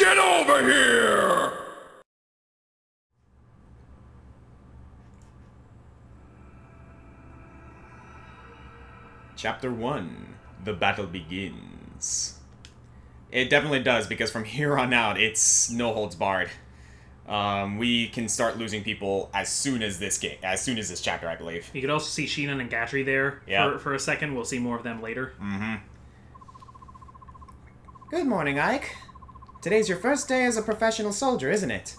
Get over here! Chapter 1. The Battle Begins. It definitely does, because from here on out, it's no holds barred. We can start losing people as soon as this chapter, I believe. You could also see Sheenan and Gatry there for a second. We'll see more of them later. Mm-hmm. Good morning, Ike. Today's your first day as a professional soldier, isn't it?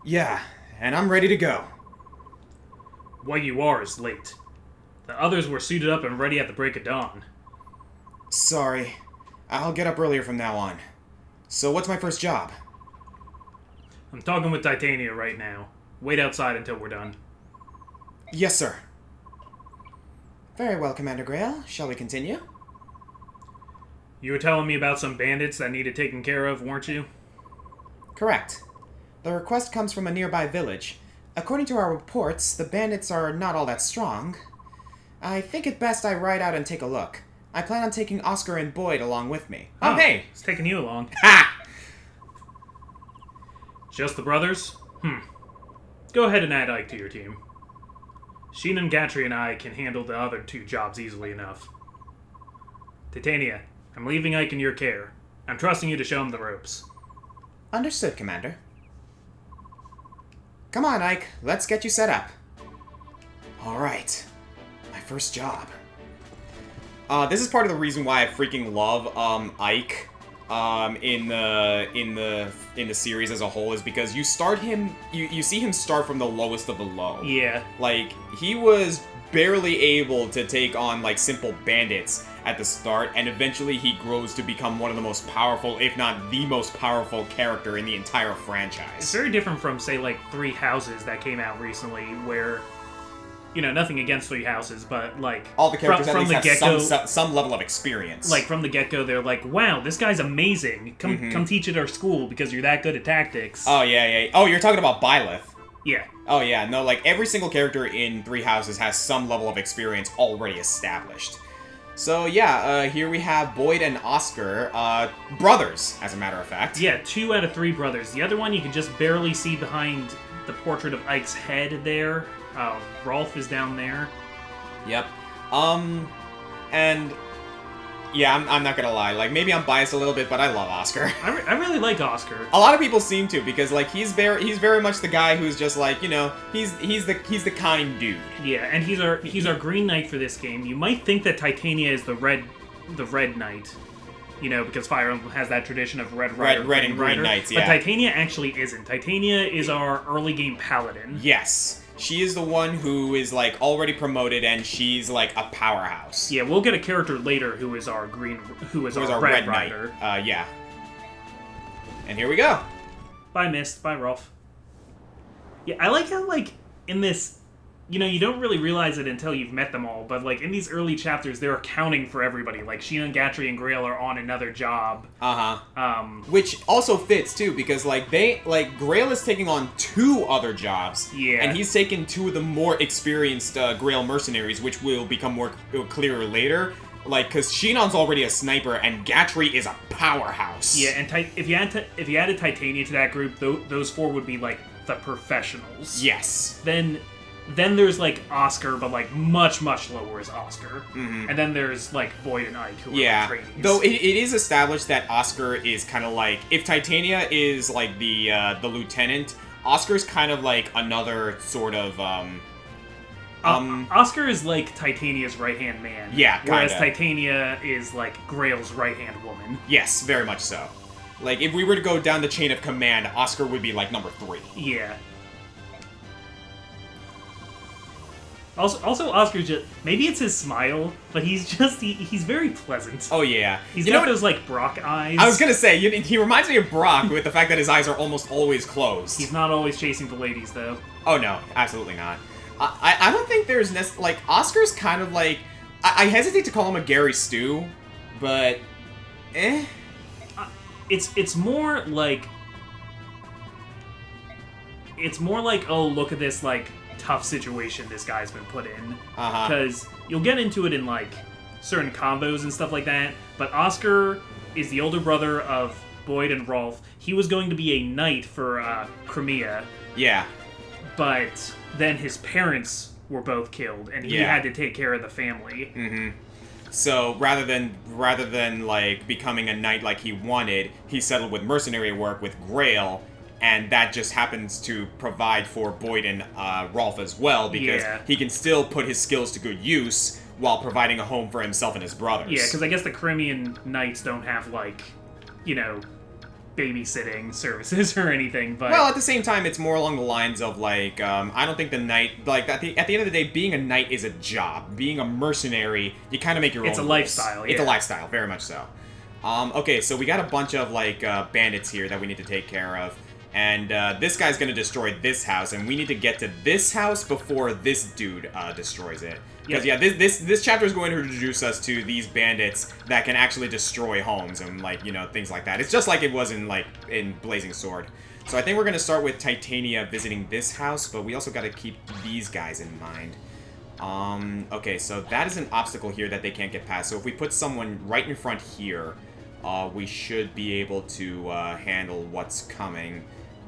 Yeah, and I'm ready to go. What you are is late. The others were suited up and ready at the break of dawn. Sorry. I'll get up earlier from now on. So what's my first job? I'm talking with Titania right now. Wait outside until we're done. Yes, sir. Very well, Commander Grail. Shall we continue? You were telling me about some bandits that needed taken care of, weren't you? Correct. The request comes from a nearby village. According to our reports, the bandits are not all that strong. I think it best I ride out and take a look. I plan on taking Oscar and Boyd along with me. Oh, hey! It's taking you along. Ha! Just the brothers? Go ahead and add Ike to your team. Sheenan, Gatry, and I can handle the other two jobs easily enough. Titania, I'm leaving Ike in your care. I'm trusting you to show him the ropes. Understood, Commander. Come on, Ike. Let's get you set up. Alright. My first job. This is part of the reason why I freaking love Ike in the series as a whole, is because you see him start from the lowest of the low. Yeah. Like, he was barely able to take on like simple bandits at the start, and eventually he grows to become one of the most powerful, if not the most powerful character in the entire franchise. It's very different from, say, like, Three Houses that came out recently, where, you know, nothing against Three Houses, but, like, all the characters from at least have some level of experience. Like, from the get-go, they're like, wow, this guy's amazing. Come teach at our school because you're that good at tactics. Oh, yeah. Oh, you're talking about Byleth. Yeah. Oh, yeah. No, like, every single character in Three Houses has some level of experience already established. So, yeah, here we have Boyd and Oscar, brothers, as a matter of fact. Yeah, 2 out of 3 brothers. The other one you can just barely see behind the portrait of Ike's head there. Rolf is down there. Yep. And... yeah, I'm not gonna lie. Like, maybe I'm biased a little bit, but I love Oscar. I really like Oscar. A lot of people seem to, because like he's very much the guy who's just like, you know, he's the kind dude. Yeah, and he's our Green Knight for this game. You might think that Titania is the Red Knight, you know, because Fire Emblem has that tradition of Red and Green Knights. Yeah. But Titania actually isn't. Titania is our early game paladin. Yes. She is the one who is, like, already promoted, and she's, like, a powerhouse. Yeah, we'll get a character later who is our Red Rider. Yeah. And here we go. Bye, Mist. Bye, Rolf. Yeah, I like how, like, in this, you know, you don't really realize it until you've met them all, but, like, in these early chapters, they're accounting for everybody. Like, Sheenan, Gatry, and Grail are on another job. Which also fits, too, because, like, Grail is taking on 2 other jobs. Yeah. And he's taken 2 of the more experienced Grail mercenaries, which will become more clearer later. Like, because Sheenan's already a sniper, and Gatry is a powerhouse. Yeah, and if you added Titania to that group, those 4 would be, like, the professionals. Yes. Then there's, like, Oscar, but, like, much, much lower is Oscar. Mm-hmm. And then there's, like, Boyd and Ike, who are like, trainees. Though it is established that Oscar is kind of like... if Titania is, like, the lieutenant, Oscar's kind of like another sort of... Oscar is, like, Titania's right-hand man. Yeah, kinda. Whereas Titania is, like, Grail's right-hand woman. Yes, very much so. Like, if we were to go down the chain of command, Oscar would be, like, number 3. Yeah. Also, Oscar's just... maybe it's his smile, but he's very pleasant. Oh, yeah. He's got those, like, Brock eyes. I was gonna say, he reminds me of Brock with the fact that his eyes are almost always closed. He's not always chasing the ladies, though. Oh, no. Absolutely not. I don't think there's... like, Oscar's kind of like... I hesitate to call him a Gary Stu, but... It's more like... it's more like, oh, look at this, like... tough situation this guy's been put in. Because you'll get into it in, like, certain combos and stuff like that, but Oscar is the older brother of Boyd and Rolf. He was going to be a knight for Crimea, Yeah. but then his parents were both killed, and he had to take care of the family. Mm-hmm. So rather than like becoming a knight like he wanted, he settled with mercenary work with Grail, and that just happens to provide for Boyd and Rolf as well, because he can still put his skills to good use while providing a home for himself and his brothers. Yeah, because I guess the Crimean knights don't have, like, you know, babysitting services or anything, but... Well, at the same time, it's more along the lines of, like, I don't think the knight... Like, at the end of the day, being a knight is a job. Being a mercenary, you kind of make your own It's a rules. lifestyle, yeah. It's a lifestyle, very much so. Okay, so we got a bunch of, like, bandits here that we need to take care of. And this guy's going to destroy this house, and we need to get to this house before this dude destroys it. Because, this chapter is going to introduce us to these bandits that can actually destroy homes and, like, you know, things like that. It's just like it was in Blazing Sword. So I think we're going to start with Titania visiting this house, but we also got to keep these guys in mind. Okay, so that is an obstacle here that they can't get past. So if we put someone right in front here, we should be able to handle what's coming.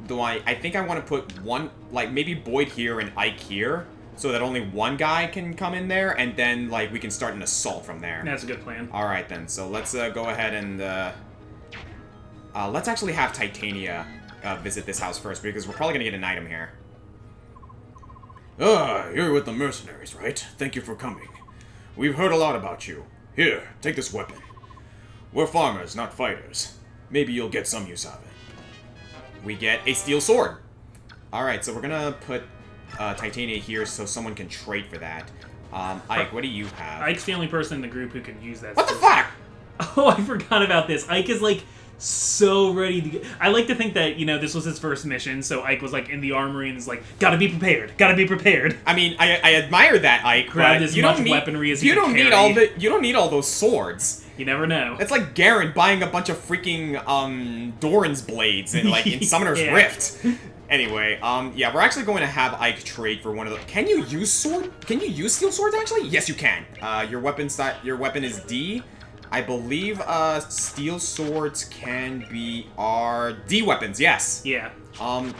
Though I think I want to put one, like, maybe Boyd here and Ike here, so that only one guy can come in there, and then, like, we can start an assault from there. That's a good plan. Alright then, so let's go ahead and, let's actually have Titania visit this house first, because we're probably going to get an item here. You're with the mercenaries, right? Thank you for coming. We've heard a lot about you. Here, take this weapon. We're farmers, not fighters. Maybe you'll get some use out of it. We get a steel sword. Alright, so we're gonna put Titania here so someone can trade for that. Ike, what do you have? Ike's the only person in the group who can use that. What the fuck? Oh, I forgot about this. Ike is, like, so ready to get... I like to think that, you know, this was his first mission, so Ike was, like, in the armory and is like, gotta be prepared, gotta be prepared. I mean, I admire that, Ike, Grab but as you much don't need, weaponry as you you don't can need carry. you don't need all those swords. You never know. It's like Garen buying a bunch of freaking, Doran's blades in, like, in Summoner's Yeah. Rift. Anyway, yeah, we're actually going to have Ike trade for one of the... Can you use steel swords, actually? Yes, you can. Your weapon is D. I believe, steel swords can be D weapons, yes. Yeah.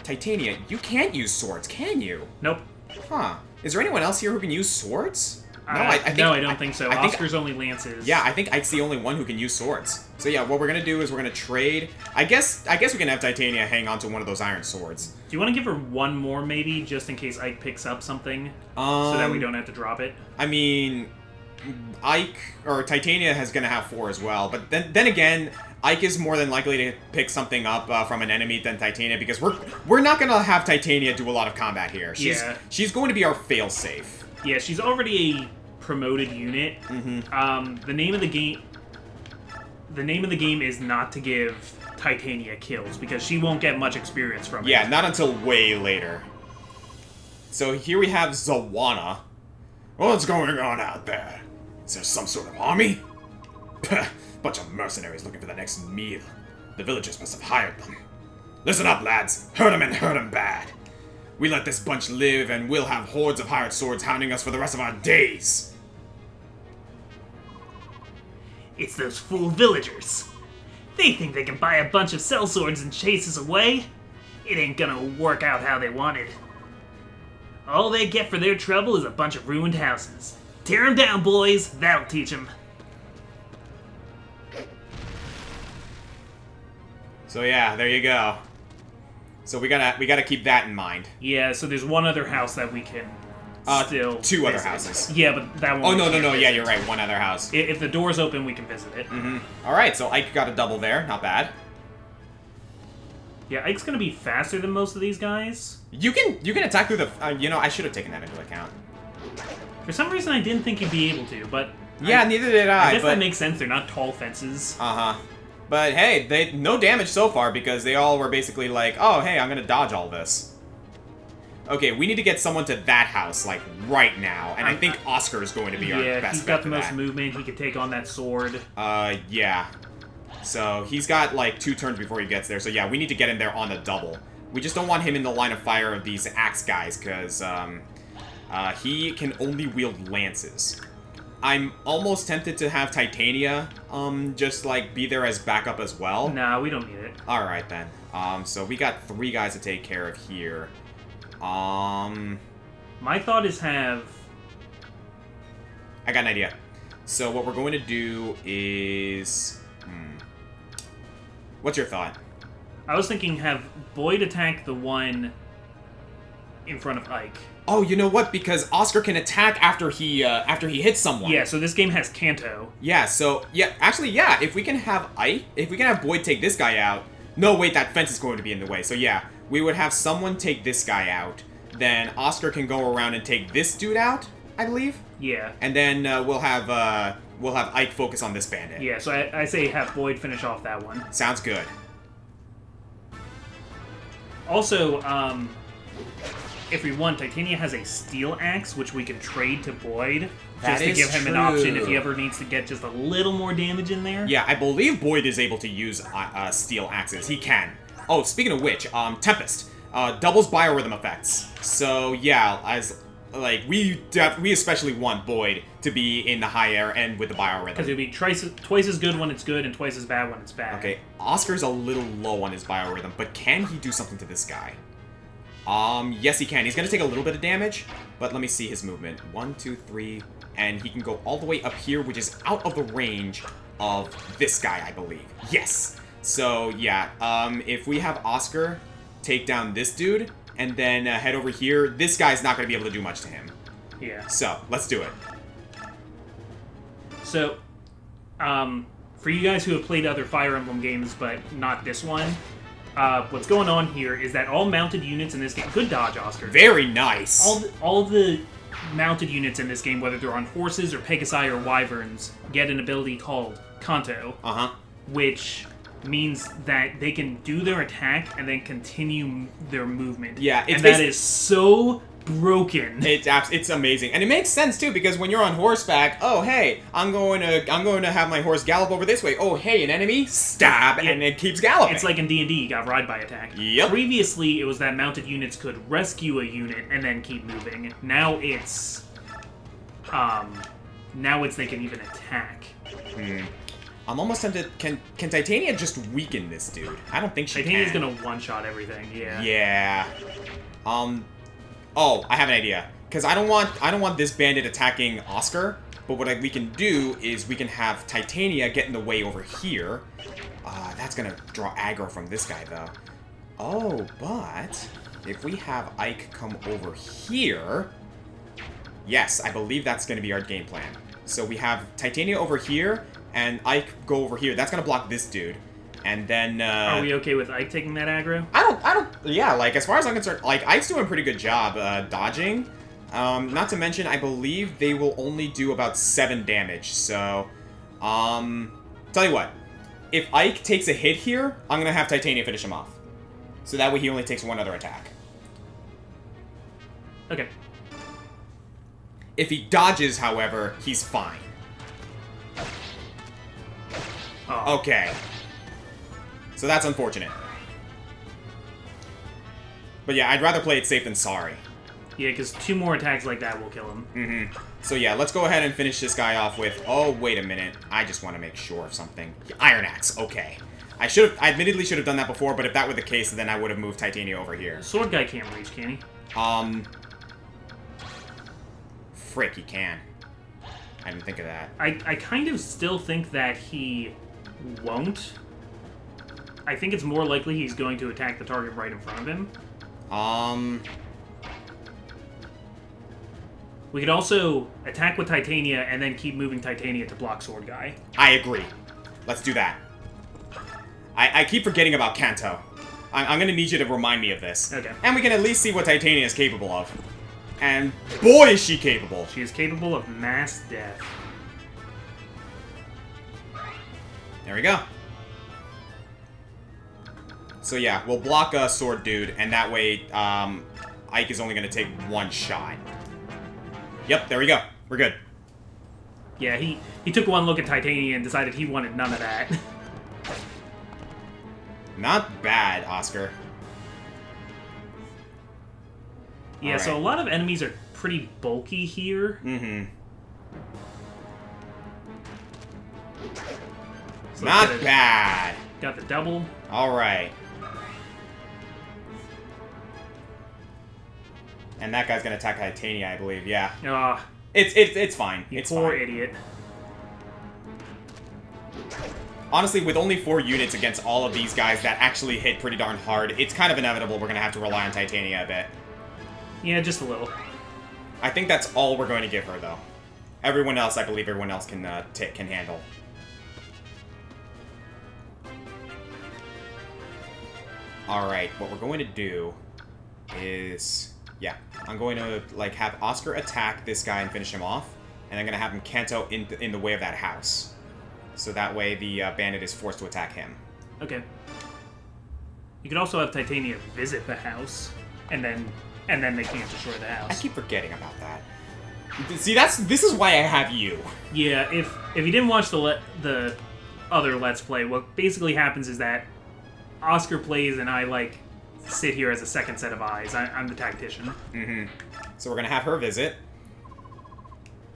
Titania, you can't use swords, can you? Nope. Huh. Is there anyone else here who can use swords? No, I don't think so. Oscar's only lances. Yeah, I think Ike's the only one who can use swords. So yeah, what we're gonna do is we're gonna trade. I guess we can have Titania hang on to one of those iron swords. Do you want to give her one more, maybe, just in case Ike picks up something, so that we don't have to drop it? I mean, Titania is gonna have 4 as well, but then again, Ike is more than likely to pick something up from an enemy than Titania, because we're not gonna have Titania do a lot of combat here. She's going to be our failsafe. Yeah, she's already a promoted unit. Mm-hmm. The name of the game is not to give Titania kills, because she won't get much experience from it. Yeah, not until way later. So here we have Zawana. What's going on out there? Is there some sort of army? Bunch of mercenaries looking for the next meal. The villagers must have hired them. Listen up, lads. Hurt 'em and hurt 'em bad. We let this bunch live, and we'll have hordes of hired swords hounding us for the rest of our days. It's those fool villagers. They think they can buy a bunch of sellswords and chase us away? It ain't gonna work out how they wanted. All they get for their trouble is a bunch of ruined houses. Tear 'em down, boys. That'll teach 'em. So yeah, there you go. So we gotta keep that in mind. Yeah, so there's one other house that we can still 2 other visit. houses. Yeah, but that one. Oh, we no, can't yeah, visit. you're right, one other house. If the door's open, we can visit it. Mm-hmm. Alright, so Ike got a double there, not bad. Yeah, Ike's gonna be faster than most of these guys. You can attack through the... you know, I should have taken that into account. For some reason, I didn't think he'd be able to, but... Yeah, neither did I, I guess but... that makes sense, they're not tall fences. Uh-huh. But hey, no damage so far, because they all were basically like, oh, hey, I'm gonna dodge all this. Okay, we need to get someone to that house, like, right now, and I think Oscar is going to be our best bet. Yeah, he's got the most movement, he can take on that sword. Yeah. So, he's got, like, 2 turns before he gets there, so yeah, we need to get him there on the double. We just don't want him in the line of fire of these axe guys, because, he can only wield lances. I'm almost tempted to have Titania, just, like, be there as backup as well. Nah, we don't need it. Alright, then. So we got 3 guys to take care of here. My thought is have... I got an idea. So what we're going to do is... What's your thought? I was thinking have Boyd attack the one in front of Ike. Oh, you know what? Because Oscar can attack after he hits someone. Yeah, so this game has Kanto. Yeah, so, yeah, actually, yeah, if we can have Boyd take this guy out... No, wait, that fence is going to be in the way. So, yeah, we would have someone take this guy out. Then Oscar can go around and take this dude out, I believe. Yeah. And then we'll have Ike focus on this bandit. Yeah, so I say have Boyd finish off that one. Sounds good. Also, if we want, Titania has a steel axe, which we can trade to Boyd, just to give him an option if he ever needs to get just a little more damage in there. Yeah, I believe Boyd is able to use steel axes. He can. Oh, speaking of which, Tempest doubles biorhythm effects. So yeah, as like we especially want Boyd to be in the high air and with the biorhythm. Because it'll be twice as good when it's good and twice as bad when it's bad. Okay, Oscar's a little low on his biorhythm, but can he do something to this guy? Yes he can. He's gonna take a little bit of damage, but let me see his movement. 1, 2, 3, and he can go all the way up here, which is out of the range of this guy, I believe. Yes! So, yeah, if we have Oscar take down this dude, and then head over here, this guy's not gonna be able to do much to him. Yeah. So, let's do it. So, for you guys who have played other Fire Emblem games, but not this one, what's going on here is that all mounted units in this game... Good dodge, Oscar. Very nice! All the mounted units in this game, whether they're on horses or Pegasi or wyverns, get an ability called Kanto. Uh-huh. Which means that they can do their attack and then continue their movement. Yeah, and that is so broken. It's amazing, and it makes sense too, because when you're on horseback, oh hey, I'm going to have my horse gallop over this way. Oh hey, an enemy, stab, and it keeps galloping. It's like in D&D, you got ride by attack. Yep. Previously, it was that mounted units could rescue a unit and then keep moving. Now it's they can even attack. I'm almost tempted. Can Titania just weaken this dude? I don't think she Titania's can. gonna one-shot everything. Yeah. Yeah. Oh, I have an idea. Because I don't want this bandit attacking Oscar. But what we can do is we can have Titania get in the way over here. That's gonna draw aggro from this guy though. Oh, but if we have Ike come over here, yes, I believe that's gonna be our game plan. So we have Titania over here, and Ike go over here. That's gonna block this dude. And then, Are we okay with Ike taking that aggro? yeah, like, as far as I'm concerned, like, Ike's doing a pretty good job, dodging. Not to mention, I believe they will only do about 7 damage, so, tell you what. If Ike takes a hit here, I'm gonna have Titania finish him off. So that way he only takes 1 other attack. Okay. If he dodges, however, he's fine. Oh. Okay. So that's unfortunate. But yeah, I'd rather play it safe than sorry. Yeah, because 2 more attacks like that will kill him. Mm-hmm. So yeah, let's go ahead and finish this guy off with... Oh, wait a minute. I just want to make sure of something. Iron Axe, okay. I admittedly should have done that before, but if that were the case, then I would have moved Titania over here. Sword guy can't reach, can he? Frick, he can. I didn't think of that. I kind of still think that he won't. I think it's more likely he's going to attack the target right in front of him. We could also attack with Titania and then keep moving Titania to block Sword Guy. I agree. Let's do that. I keep forgetting about Kanto. I'm gonna need you to remind me of this. Okay. And we can at least see what Titania is capable of. And boy is she capable! She is capable of mass death. There we go. So yeah, we'll block a sword dude, and that way, Ike is only gonna take 1 shot. Yep, there we go. We're good. Yeah, he took 1 look at Titania and decided he wanted none of that. Not bad, Oscar. Yeah, so a lot of enemies are pretty bulky here. Mm-hmm. So Not bad. Got the double. All right. And that guy's gonna attack Titania, I believe. Yeah. It's fine. You It's poor fine. idiot. Honestly, with only 4 units against all of these guys that actually hit pretty darn hard, it's kind of inevitable we're gonna have to rely on Titania a bit. Yeah, just a little. I think that's all we're going to give her, though. Everyone else, I believe everyone else can handle. Alright, what we're going to do is... Yeah, I'm going to, like, have Oscar attack this guy and finish him off. And I'm going to have him Kanto in the way of that house. So that way the bandit is forced to attack him. Okay. You could also have Titania visit the house, and then they can't destroy the I house. keep forgetting about that. See, this is why I have you. Yeah, if you didn't watch the other Let's Play, what basically happens is that Oscar plays and I, like, sit here as a second set of eyes. I'm the tactician. Mm-hmm. So we're gonna have her visit.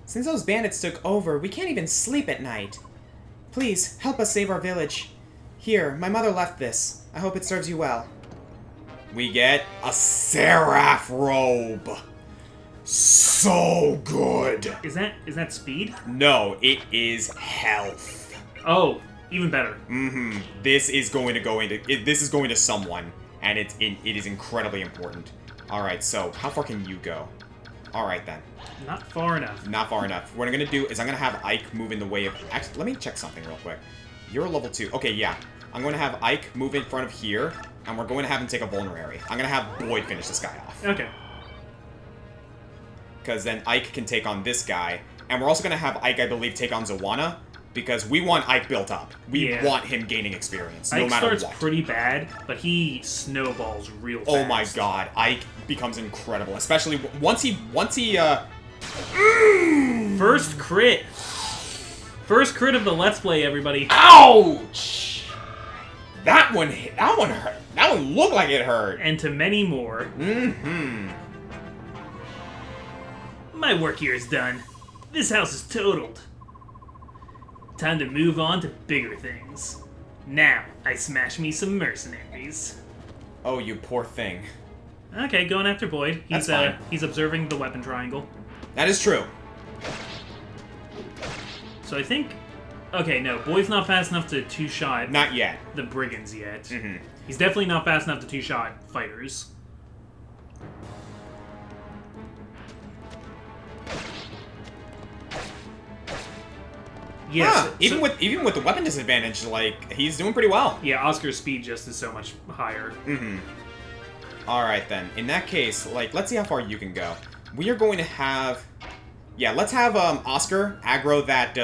Since those bandits took over, we can't even sleep at night. Please, help us save our village. Here, my mother left this. I hope it serves you well. We get a Seraph robe. So good. Is that speed? No, it is health. Oh, even better. Mm-hmm. This is going to someone, and it is incredibly important. All right, so how far can you go? All right then. Not far enough. Not far enough. What I'm gonna do is I'm gonna have Ike move in the way of. Actually, let me check something real quick. You're level 2. Okay, yeah. I'm going to have Ike move in front of here, and we're going to have him take a vulnerary. I'm gonna have Boyd finish this guy off. Okay. Because then Ike can take on this guy. And we're also going to have Ike, I believe, take on Zawana. Because we want Ike built up. We want him gaining experience, no matter what. Ike starts pretty bad, but he snowballs real fast. Oh my god. Ike becomes incredible. Especially once he First crit. First crit of the Let's Play, everybody. Ouch! That one hit. That one hurt. That one looked like it hurt. And to many more. Mm-hmm. My work here is done. This house is totaled. Time to move on to bigger things. Now, I smash me some mercenaries. Oh, you poor thing. Okay, going after Boyd. That's fine. He's observing the weapon triangle. That is true. So I think... Okay, no, Boyd's not fast enough to two-shot... Not yet. ...the brigands yet. Mm-hmm. He's definitely not fast enough to two-shot fighters. Yes. Even with the weapon disadvantage, like, he's doing pretty well. Yeah, Oscar's speed just is so much higher. Mm-hmm. Alright then. In that case, like, let's see how far you can go. We are going to have... Yeah, let's have Oscar aggro that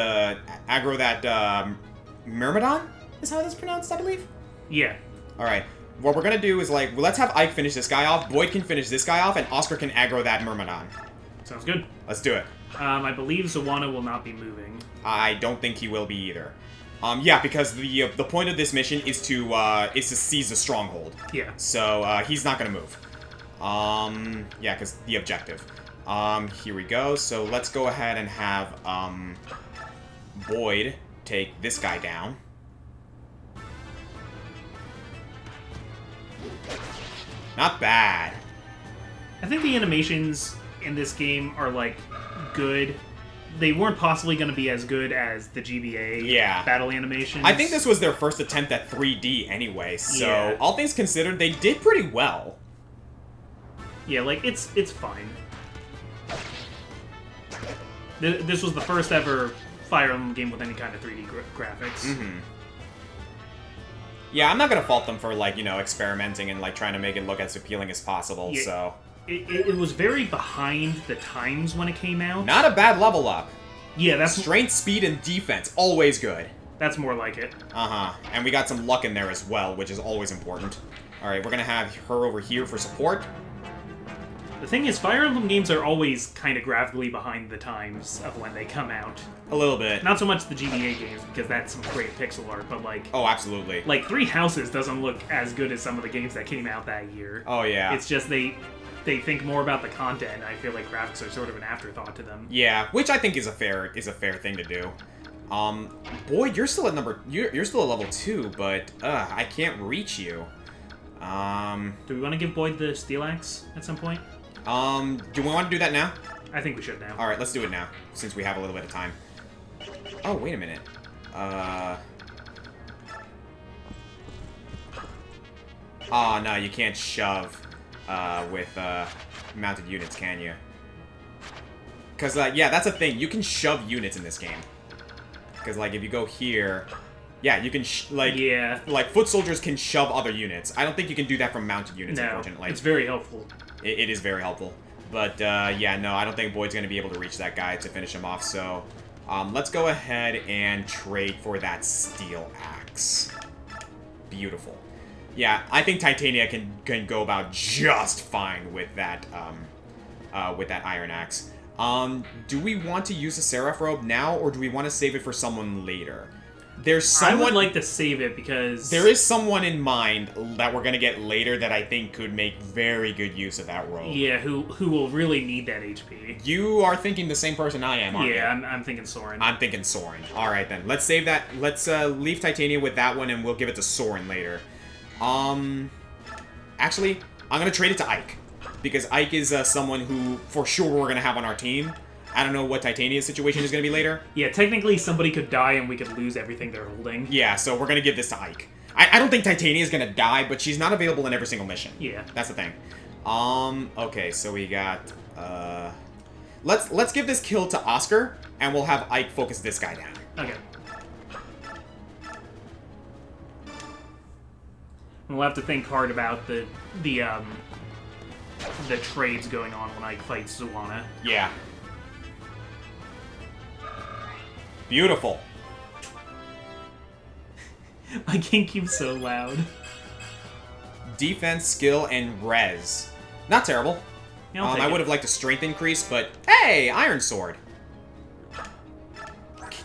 Myrmidon? Is how that's pronounced, I believe? Yeah. Alright. What we're gonna do is, like, let's have Ike finish this guy off, Boyd can finish this guy off, and Oscar can aggro that Myrmidon. Sounds good. Let's do it. I believe Zawana will not be moving. I don't think he will be either. Yeah, because the point of this mission is to seize the stronghold. Yeah. So he's not gonna move. Yeah, because the objective. Here we go. So let's go ahead and have Boyd take this guy down. Not bad. I think the animations in this game are, like, good. They weren't possibly going to be as good as the GBA battle animations. I think this was their first attempt at 3D anyway, so Yeah. all things considered, they did pretty well. Yeah, like, it's fine. This was the first ever Fire Emblem game with any kind of 3D graphics. Mm-hmm. Yeah, I'm not gonna fault them for, like, you know, experimenting and, like, trying to make it look as appealing as possible, Yeah. so... It was very behind the times when it came out. Not a bad level up. Yeah, that's Strength, speed, and defense, always good. that's more like it. Uh-huh. And we got some luck in there as well, which is always important. Alright, we're gonna have her over here for support. The thing is, Fire Emblem games are always kind of graphically behind the times of when they come out. A little bit. Not so much the GBA games, because that's some great pixel art, but, like... Oh, absolutely. Like, Three Houses doesn't look as good as some of the games that came out that year. Oh, yeah. It's just they think more about the content, and I feel like graphics are sort of an afterthought to them. Yeah, which I think is a fair thing to do. Boyd, you're still at you're still at level 2, but, I can't reach you. Do we want to give Boyd the steel axe at some point? Do we want to do that now? I think we should now. Alright, let's do it now, since we have a little bit of time. Oh, wait a minute. Oh, no, you can't shove, with, mounted units, can you? Because, yeah, that's a thing. You can shove units in this game. Because, like, if you go here... Yeah, you can, yeah. Like, foot soldiers can shove other units. I don't think you can do that from mounted units, no, unfortunately. It's very helpful. It is very helpful. But, yeah, no, I don't think Boyd's going to be able to reach that guy to finish him off, so... let's go ahead and trade for that steel axe. Beautiful. Yeah, I think Titania can go about just fine with that iron axe. Do we want to use the Seraph Robe now, or do we want to save it for someone later? There's someone... I would like to save it because... There is someone in mind that we're going to get later that I think could make very good use of that robe. Yeah, who will really need that HP. You are thinking the same person I am, aren't you? Yeah, I'm thinking Soren. I'm thinking Soren. Alright then, let's save that. Let's leave Titania with that one and we'll give it to Soren later. Actually, I'm going to trade it to Ike. Because Ike is someone who, for sure, we're going to have on our team. I don't know what Titania's situation is going to be later. Yeah, technically somebody could die and we could lose everything they're holding. Yeah, so we're going to give this to Ike. I don't think Titania's going to die, but she's not available in every single mission. Yeah. That's the thing. Okay, so we got, let's give this kill to Oscar, and we'll have Ike focus this guy down. Okay. We'll have to think hard about the trades going on when Ike fights Zawana. Yeah. Beautiful. My GameCube's so loud. Defense, skill, and res. Not terrible. Yeah, I'll take I it. would have liked a strength increase, but hey, Iron Sword.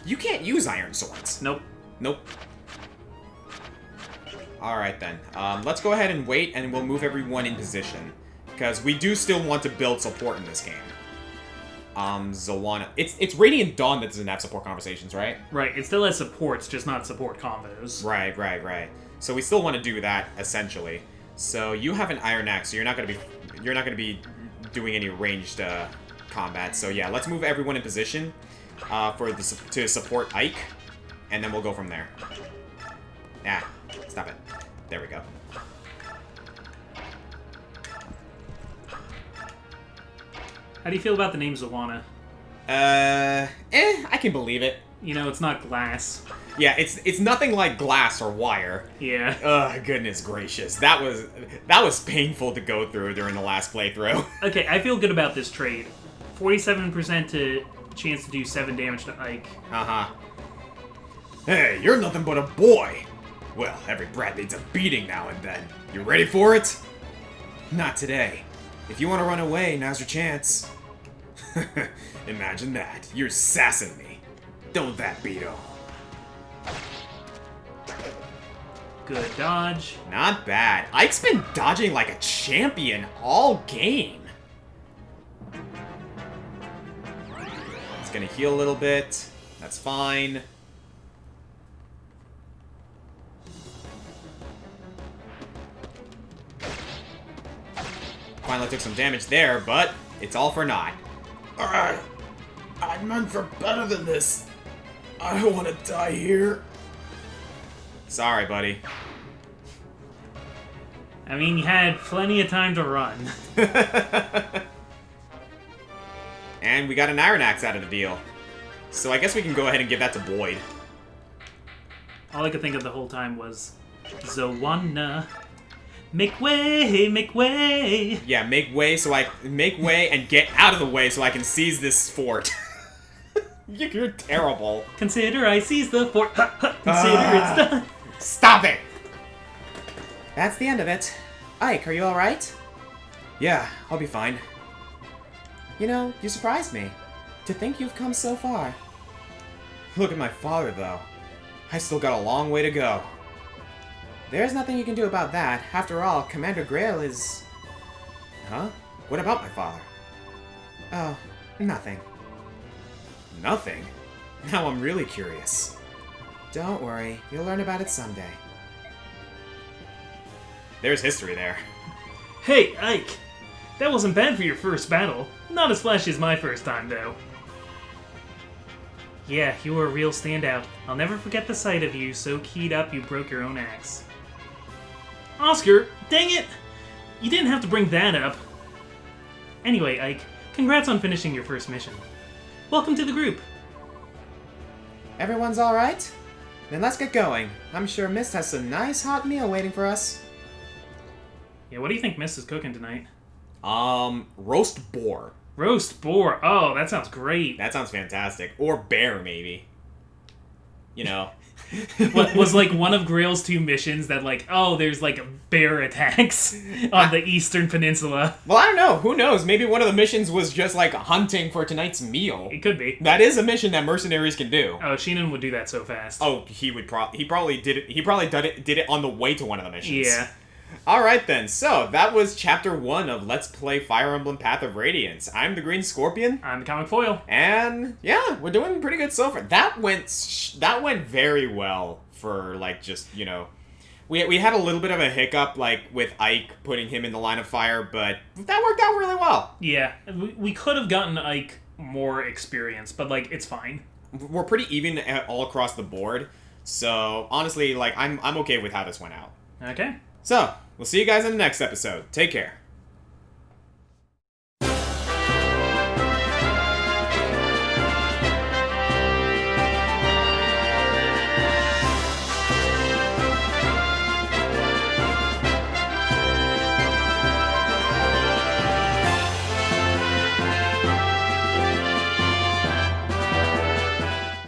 You can't use Iron Swords. Nope. Nope. Alright then. Let's go ahead and wait, and we'll move everyone in position. Because we do still want to build support in this game. Zawana. It's Radiant Dawn that doesn't have support conversations, right? Right, it still has supports, just not support combos. Right. So we still want to do that, essentially. So you have an Iron Axe, so you're not gonna be doing any ranged combat. So yeah, let's move everyone in position to support Ike, and then we'll go from there. Ah, stop it. There we go. How do you feel about the name Zawana? I can believe it. You know, it's not glass. Yeah, it's nothing like glass or wire. Yeah. Ugh, goodness gracious. That was painful to go through during the last playthrough. Okay, I feel good about this trade. 47% to chance to do 7 damage to Ike. Uh-huh. Hey, you're nothing but a boy. Well, every brat needs a beating now and then. You ready for it? Not today. If you want to run away, now's your chance. Imagine that. You're sassing me. Don't that Beto. Good dodge. Not bad. Ike's been dodging like a champion all game. It's gonna heal a little bit. That's fine. Finally took some damage there, but it's all for naught. Alright. I meant for better than this. I don't want to die here. Sorry, buddy. I mean, you had plenty of time to run. And we got an Iron Axe out of the deal. So I guess we can go ahead and give that to Boyd. All I could think of the whole time was Zawana. Make way, make way. Yeah, make way and get out of the way so I can seize this fort. You're terrible. Consider I seize the fort. Consider it's done. Stop it! That's the end of it. Ike, are you alright? Yeah, I'll be fine. You know, you surprised me. To think you've come so far. Look at my father, though. I still got a long way to go. There's nothing you can do about that. After all, Commander Grail is... Huh? What about my father? Oh, nothing. Nothing? Now I'm really curious. Don't worry, you'll learn about it someday. There's history there. Hey, Ike! That wasn't bad for your first battle. Not as flashy as my first time, though. Yeah, you were a real standout. I'll never forget the sight of you so keyed up you broke your own axe. Oscar, dang it! You didn't have to bring that up. Anyway, Ike, congrats on finishing your first mission. Welcome to the group. Everyone's alright? Then let's get going. I'm sure Mist has some nice hot meal waiting for us. Yeah, what do you think Miss is cooking tonight? Roast boar. Roast boar. Oh, that sounds great. That sounds fantastic. Or bear, maybe. You know. What was like one of Grail's 2 missions that like, oh, there's like bear attacks on the Eastern Peninsula. Well, I don't know. Who knows? Maybe one of the missions was just like hunting for tonight's meal. It could be. That is a mission that mercenaries can do. Oh, Sheenan would do that so fast. Oh, he probably did it. He probably did it on the way to one of the missions. Yeah. Alright then, so that was Chapter 1 of Let's Play Fire Emblem Path of Radiance. I'm the Green Scorpion. I'm the ComicFoil. And, yeah, we're doing pretty good so far. That went very well for, like, just, you know... We had a little bit of a hiccup, like, with Ike putting him in the line of fire, but that worked out really well. Yeah, we could have gotten Ike more experience, but, like, it's fine. We're pretty even all across the board, so, honestly, like, I'm okay with how this went out. Okay. So, we'll see you guys in the next episode. Take care.